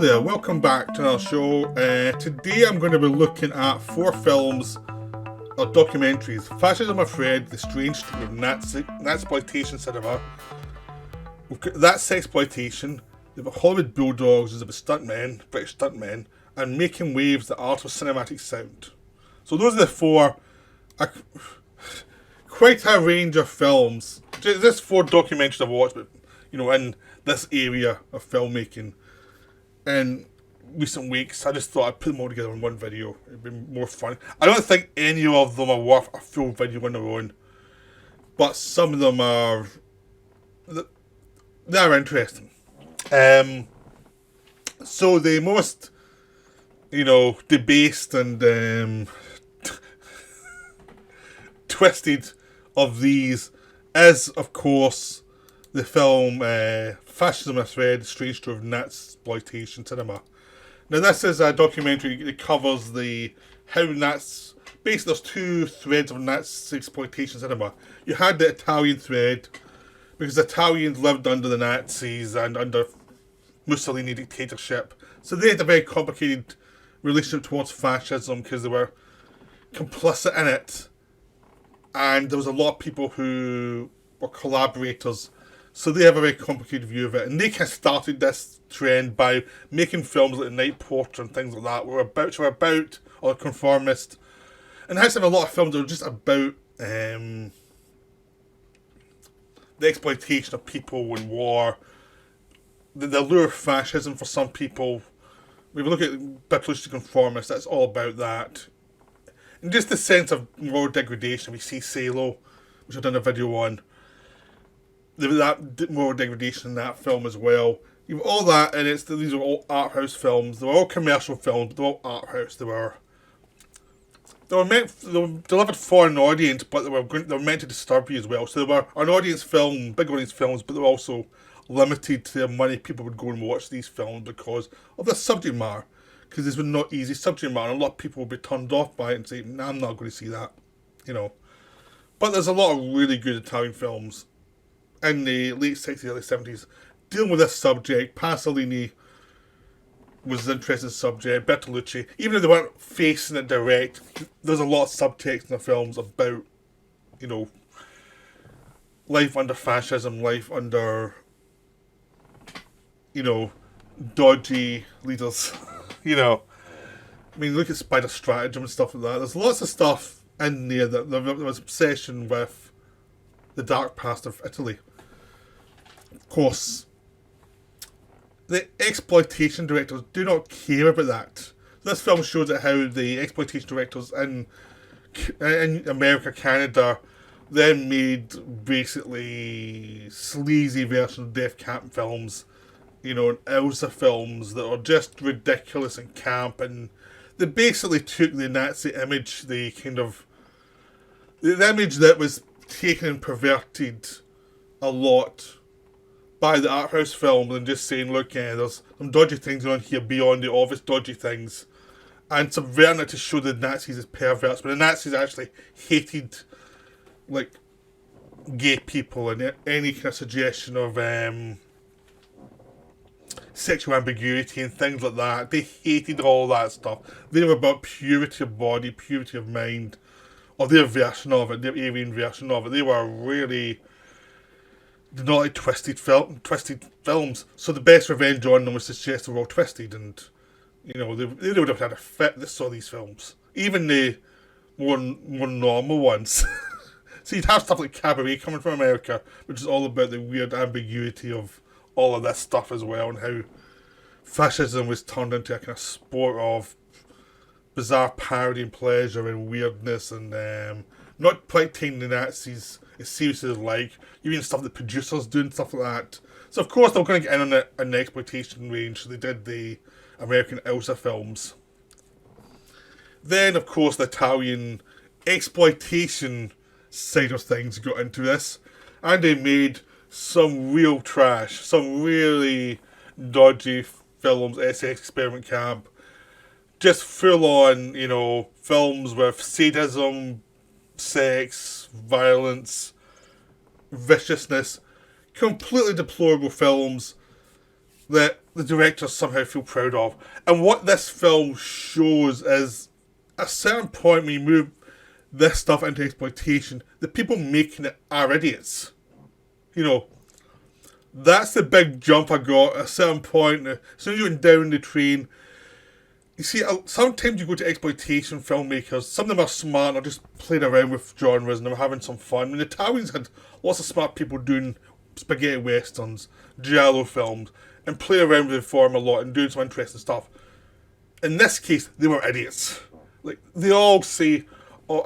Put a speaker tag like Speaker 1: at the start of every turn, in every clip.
Speaker 1: Hello there, welcome back to our show. Today I'm going to be looking at 4 films or documentaries. Fascism, Afraid, The Strange Story of Nazisploitation Cinema. That's Sexploitation. They've got Hollywood Bulldogs, there's stuntmen, British stuntmen, and Making Waves, The Art of Cinematic Sound. So those are the 4, quite a range of films. Just 4 documentaries I've watched, but in this area of filmmaking in recent weeks. I just thought I'd put them all together in one video. It'd be more fun. I don't think any of them are worth a full video on their own, but some of them are. They're interesting. So the most, debased and twisted of these is, of course, the film Fascism, Afraid, The Strange Story of Nazisploitation Cinema. Now this is a documentary that covers how Nazis... Basically there's 2 threads of Nazisploitation cinema. You had the Italian thread, because the Italians lived under the Nazis and under Mussolini dictatorship. So they had a very complicated relationship towards fascism because they were complicit in it. And there was a lot of people who were collaborators. So they have a very complicated view of it. And they kind of started this trend by making films like The Night Porter and things like that, or Conformist. And it has a lot of films that are just about the exploitation of people in war, the allure of fascism for some people. When we look at Beetlejuice Conformist, that's all about that. And just the sense of moral degradation. We see Salo, which I've done a video on. That moral degradation in that film as well. You've all that, and these are all art house films. They were all commercial films, but they're all art house. They were delivered for an audience, but they were meant to disturb you as well. So they were an audience film, big audience films, but they were also limited to the money people would go and watch these films because of the subject matter. Because this was not easy subject matter, and a lot of people would be turned off by it and say, "Nah, I'm not going to see that," But there's a lot of really good Italian films in the late 60s, early 70s, dealing with this subject. Pasolini was an interesting subject, Bertolucci. Even if they weren't facing it direct, there's a lot of subtext in the films about, life under fascism, life under, dodgy leaders. I mean, look at Spider Stratagem and stuff like that. There's lots of stuff in there that there was obsession with the dark past of Italy. Of course, the exploitation directors do not care about that. This film shows how the exploitation directors in America, Canada, then made basically sleazy versions of Death Camp films, and Elsa films that are just ridiculous and camp, and they basically took the Nazi image, the image that was taken and perverted a lot by the art house film, and just saying, look, there's some dodgy things going on here beyond the obvious dodgy things, and subverting it to show the Nazis as perverts, but the Nazis actually hated gay people and any kind of suggestion of sexual ambiguity and things like that. They hated all that stuff. They were about purity of body, purity of mind, or their version of it, their Aryan version of it. They were really did not like twisted films. So the best revenge on them was to suggest they were all twisted, and they would have had a fit that saw these films, even the more normal ones. So you'd have stuff like Cabaret coming from America, which is all about the weird ambiguity of all of this stuff as well, and how fascism was turned into a kind of sport of bizarre parody and pleasure and weirdness, and not quite taking the Nazis as seriously as even stuff that producers do and stuff like that. So of course they were going to get in on the exploitation range, so they did the American Elsa films. Then of course the Italian exploitation side of things got into this, and they made some real trash, some really dodgy films, SS Experiment Camp, just full on, films with sadism, sex, violence, viciousness, completely deplorable films that the directors somehow feel proud of. And what this film shows is, at a certain point when you move this stuff into exploitation, the people making it are idiots. You know, that's the big jump I got at a certain point. As soon as you went down the train, you see, sometimes you go to exploitation filmmakers, some of them are smart or just playing around with genres and they're having some fun. I mean, the Italians had lots of smart people doing spaghetti westerns, giallo films, and play around with the form a lot and doing some interesting stuff. In this case, they were idiots. Like, they all say, oh,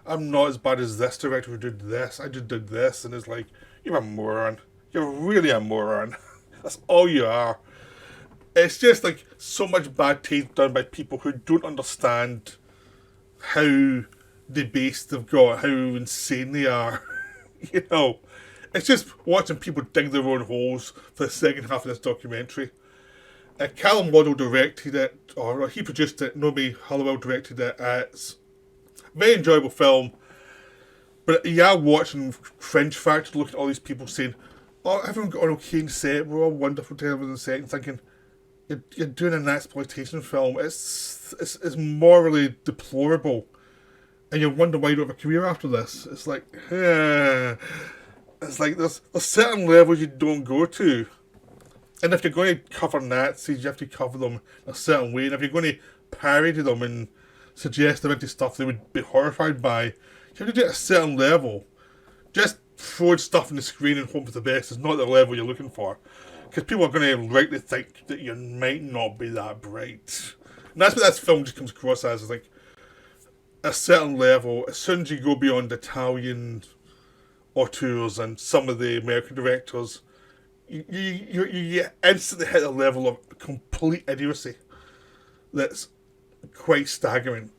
Speaker 1: I'm not as bad as this director who did this, I just did this, and it's like, you're a moron. You're really a moron. That's all you are. It's just like so much bad taste done by people who don't understand how debased they've got, how insane they are. You know, it's just watching people dig their own holes for the second half of this documentary. Callum Waddle directed it, or he produced it, Nomi Hollowell directed it. It's a very enjoyable film, but you are watching Fringe Factor, looking at all these people saying, oh, everyone got an okay set, we're all wonderful television set, and thinking, you're doing an exploitation film. It's morally deplorable, and you wonder why you don't have a career after this. It's like, it's like there's certain levels you don't go to, and if you're going to cover Nazis, you have to cover them a certain way, and if you're going to parody them and suggest them into stuff they would be horrified by, you have to do it at a certain level. Just throwing stuff on the screen and hope for the best is not the level you're looking for. Because people are going to rightly think that you might not be that bright. And that's what this film just comes across as, is like, a certain level, as soon as you go beyond Italian auteurs and some of the American directors, you instantly hit a level of complete idiocy that's quite staggering.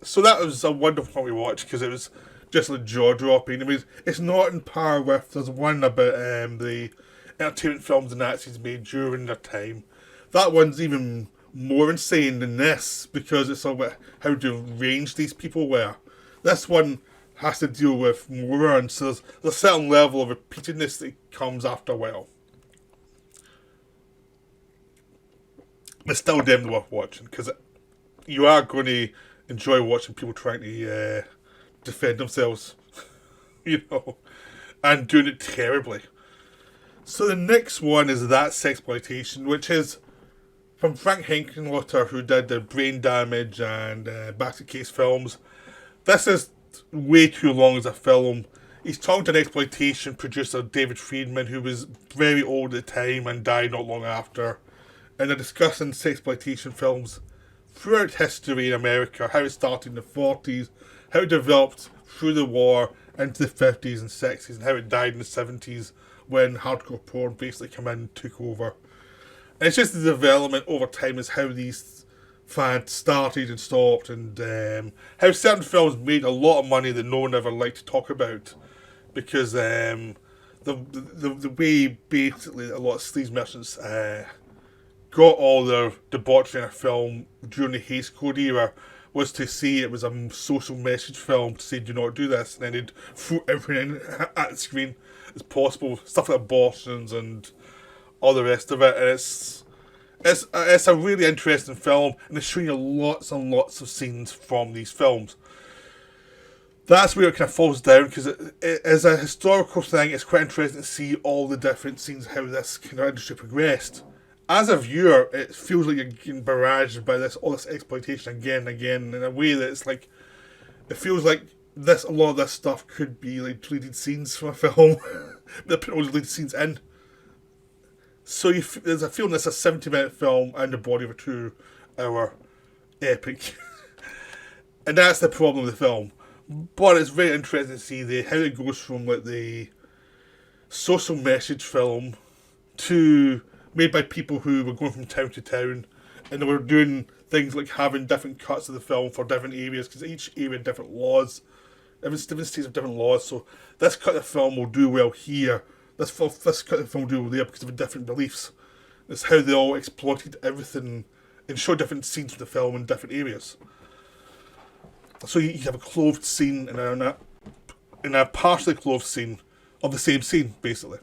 Speaker 1: So that was a wonderful film to watch, because it was just like jaw-dropping. I mean, it's not in par with, there's one about the entertainment films the Nazis made during their time. That one's even more insane than this, because it's all about how deranged these people were. This one has to deal with morons, so there's a certain level of repeatedness that comes after a while. It's still definitely worth watching, because you are going to enjoy watching people trying to defend themselves, you know, and doing it terribly. So the next one is That Sexploitation, which is from Frank Henkenlotter, who did the Brain Damage and Basket Case films. This is way too long as a film. He's talking to an exploitation producer, David Friedman, who was very old at the time and died not long after. And they're discussing sexploitation films throughout history in America, how it started in the 40s, how it developed through the war into the 50s and 60s, and how it died in the 70s when hardcore porn basically came in and took over. And it's just the development over time is how these fads started and stopped, and how certain films made a lot of money that no one ever liked to talk about, because the way basically a lot of these merchants got all their debauchery in a film during the Hays Code era was to say it was a social message film, to say do not do this, and then they'd throw everything at the screen as possible, stuff like abortions and all the rest of it. And it's a really interesting film, and it's showing you lots and lots of scenes from these films. That's where it kind of falls down, because as a historical thing, it's quite interesting to see all the different scenes, how this kind of industry progressed. As a viewer, it feels like you're getting barraged by all this exploitation again and again, in a way that it's like, it feels like a lot of this stuff could be like deleted scenes from a film. They put all the deleted scenes in. So there's a feeling it's a 70-minute film and the body of a 2-hour epic. And that's the problem with the film. But it's very interesting to see how it goes from like the social message film to made by people who were going from town to town, and they were doing things like having different cuts of the film for different areas, because each area had different laws, different states have different laws. So this cut of film will do well here, this cut of film will do well there, because of the different beliefs. It's how they all exploited everything and show different scenes of the film in different areas. So you have a clothed scene and a partially clothed scene of the same scene, basically.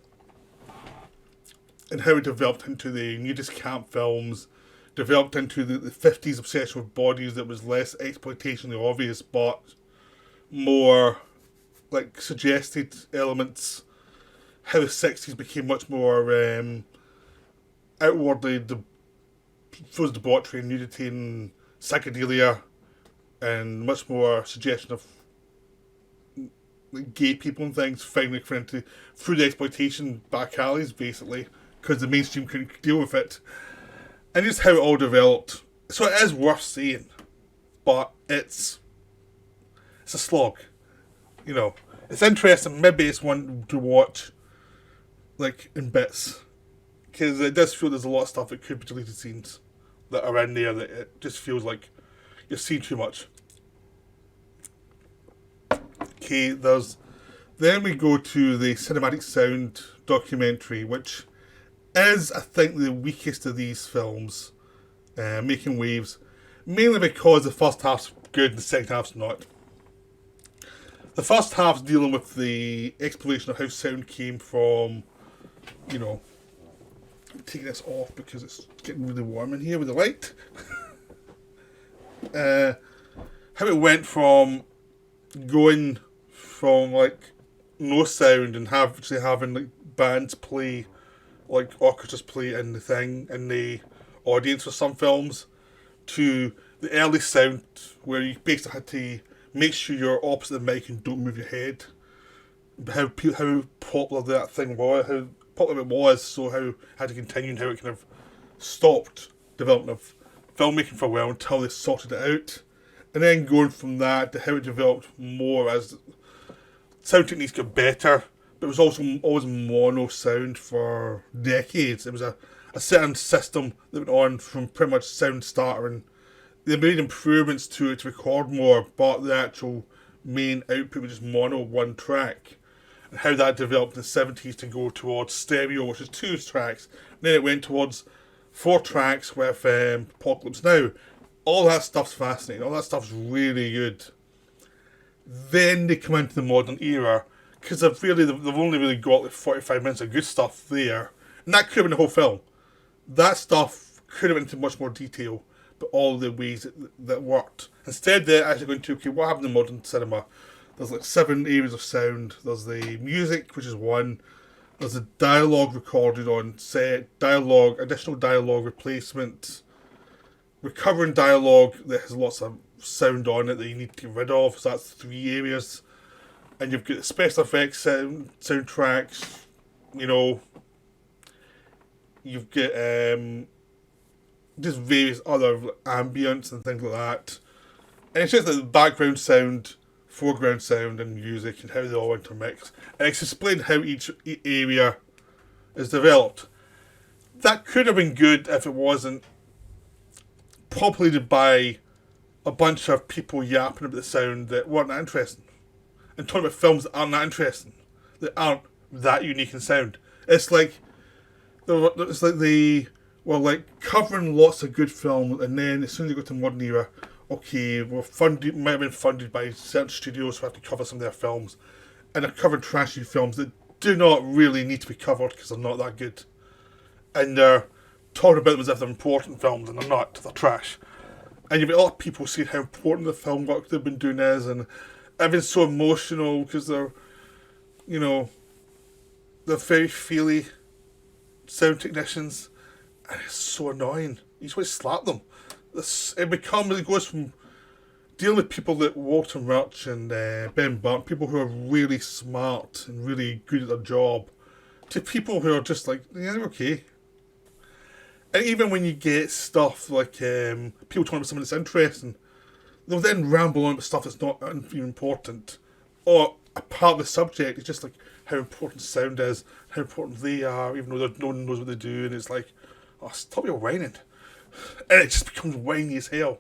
Speaker 1: and how it developed into the nudist camp films, developed into the 50s obsession with bodies that was less exploitationally obvious, but more like suggested elements. How the 60s became much more outwardly full of debauchery and nudity and psychedelia, and much more suggestion of gay people and things finally coming into through the exploitation back alleys, basically, because the mainstream couldn't deal with it. And just how it all developed. So it is worth seeing, but it's a slog. You know, it's interesting. Maybe it's one to watch, like, in bits, because it does feel there's a lot of stuff that could be deleted scenes that are in there that it just feels like you've seen too much. Okay, then we go to the cinematic sound documentary, which is, I think, the weakest of these films, making waves, mainly because the first half's good and the second half's not. The first half's dealing with the exploration of how sound came from, you know, I'm taking this off because it's getting really warm in here with the light. How it went from going from like no sound and having like bands play, like orchestras play in the audience for some films, to the early sound where you basically had to make sure you're opposite the mic and don't move your head. How popular that thing was, how popular it was, so how it had to continue and how it kind of stopped development of filmmaking for a while until they sorted it out. And then going from that to how it developed more as sound techniques got better, but it was also always mono sound for decades. It was a certain system that went on from pretty much sound starter, and they made improvements to it to record more, but the actual main output was just mono, one track. And how that developed in the 70s to go towards stereo, which is 2 tracks. And then it went towards 4 tracks with Apocalypse Now. All that stuff's fascinating. All that stuff's really good. Then they come into the modern era, because they've only really got like 45 minutes of good stuff there. And that could have been the whole film. That stuff could have went into much more detail, but all the ways that worked. Instead, they're actually going to, okay, what happened in modern cinema? There's like 7 areas of sound. There's the music, which is 1. There's the dialogue recorded on set, additional dialogue replacement, recovering dialogue that has lots of sound on it that you need to get rid of. So that's 3 areas. And you've got special effects soundtracks, you know. You've got just various other ambience and things like that. And it's just like the background sound, foreground sound and music and how they all intermix. And it's explained how each area is developed. That could have been good if it wasn't populated by a bunch of people yapping about the sound that weren't that interesting. And talking about films that aren't that interesting. That aren't that unique in sound. It's like they were like covering lots of good films, and then as soon as they go to the modern era, okay, might have been funded by certain studios who have to cover some of their films, and they're covering trashy films that do not really need to be covered because they're not that good. And they're talking about them as if they're important films, and they're not, they're trash. And you've got a lot of people saying how important the film work they've been doing is, and everyone's so emotional because they're, you know, they're very feely sound technicians, and it's so annoying. You just want to slap them. It goes from dealing with people like Walter Murch and Ben Burtt, people who are really smart and really good at their job, to people who are just like, yeah, they're okay. And even when you get stuff like people talking about something that's interesting, they'll then ramble on about stuff that's not even important. Or a part of the subject is just like how important sound is, how important they are, even though no one knows what they do, and it's like, oh, stop your whining. And it just becomes whiny as hell.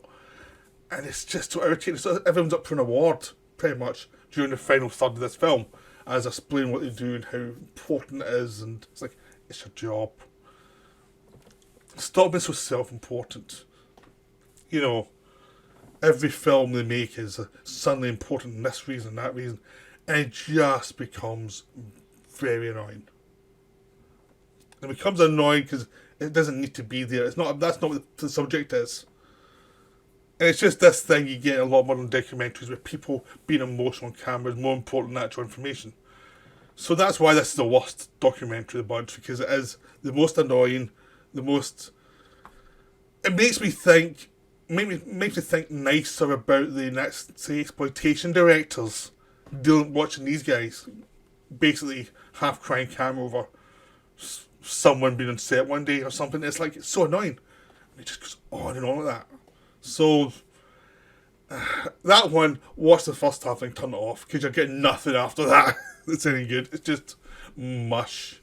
Speaker 1: And it's just so irritating. So everyone's up for an award, pretty much, during the final third of this film, as explaining what they do and how important it is, and it's like, it's your job. Stop being so self-important. You know, every film they make is suddenly important in this reason, that reason, and it just becomes very annoying. It becomes annoying because it doesn't need to be there. It's not. That's not what the subject is. And it's just this thing you get a lot more in documentaries with people being emotional on camera is more important than actual information. So that's why this is the worst documentary of the bunch, because it is the most annoying, the most. It makes me think, makes me think nicer about the next, say, exploitation directors watching these guys basically half crying camera over someone being on set one day or something. It's like, it's so annoying. And it just goes on and on like that. So that one, watch the first half and turn it off because you're getting nothing after that that's any good. It's just mush.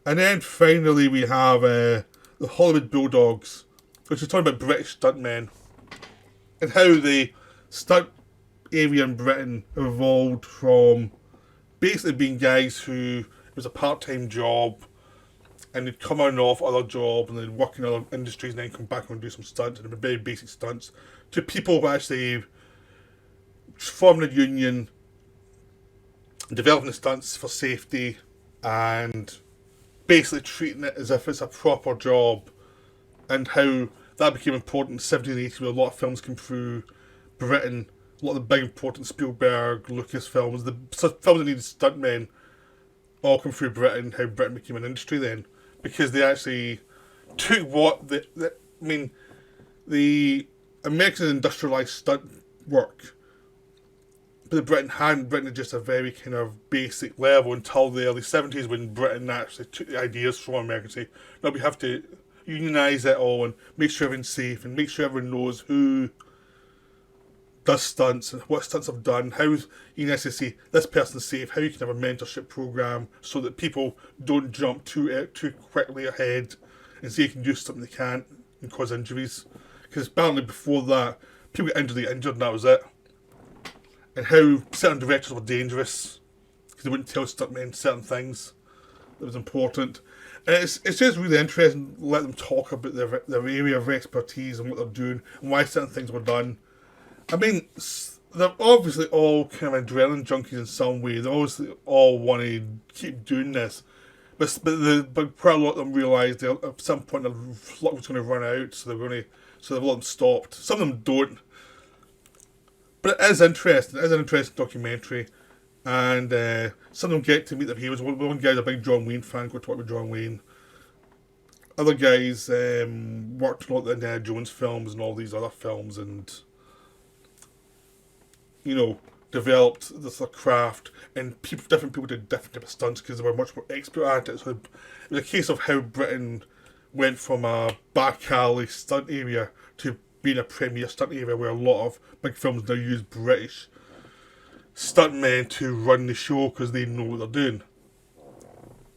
Speaker 1: And then finally we have the Hollywood Bulldogs, which is talking about British stuntmen and how the stunt area in Britain evolved from basically being guys who it was a part-time job and they'd come on and off other jobs and they'd work in other industries and then come back and do some stunts, and very basic stunts, to people who actually forming a union, developing the stunts for safety, and basically treating it as if it's a proper job, and how that became important in the 70s and 80s, where a lot of films came through Britain, a lot of the big important Spielberg, Lucas films, the films that needed stuntmen all come through Britain, how Britain became an industry then, because they actually took what the Americans industrialised stunt work, but the Britain hadn't. Britain had just a very kind of basic level until the early 70s, when Britain actually took the ideas from America and say, no, we have to unionise it all and make sure everyone's safe and make sure everyone knows who does stunts and what stunts have done, how you can actually say this person's safe, how you can have a mentorship program so that people don't jump too quickly ahead and say you can do something they can't and cause injuries. Because apparently before that, people get injured and that was it. And how certain directors were dangerous because they wouldn't tell stuntmen certain things that was important. And it's just really interesting to let them talk about their area of expertise and what they're doing and why certain things were done. I mean, they're obviously all kind of adrenaline junkies in some way. They obviously all want to keep doing this. But quite a lot of them realise that at some point the luck was going to run out, so they've let them stopped. Some of them don't. But it is interesting. It is an interesting documentary. And some of them get to meet their heroes. One guy's a big John Wayne fan, go to work with John Wayne. Other guys worked on all the Indiana Jones films and all these other films, and developed this craft, and different people did different type of stunts because they were much more expert at it. So it was a case of how Britain went from a back alley stunt area to being a premier stunt area, where a lot of big films now use British stuntmen to run the show because they know what they're doing.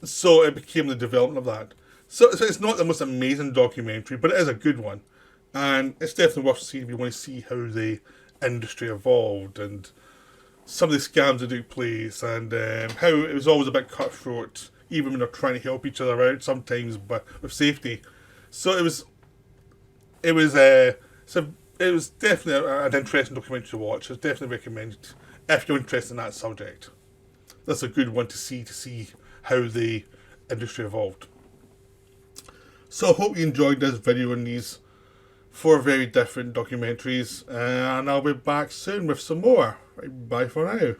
Speaker 1: So it became the development of that. So it's not the most amazing documentary, but it is a good one, and it's definitely worth seeing if you want to see how the industry evolved and some of the scams that took place, and how it was always a bit cutthroat, even when they're trying to help each other out sometimes, but with safety. So it was definitely an interesting documentary to watch. It's definitely recommended if you're interested in that subject. That's a good one to see how the industry evolved. So I hope you enjoyed this video on these 4 very different documentaries, and I'll be back soon with some more. Bye for now.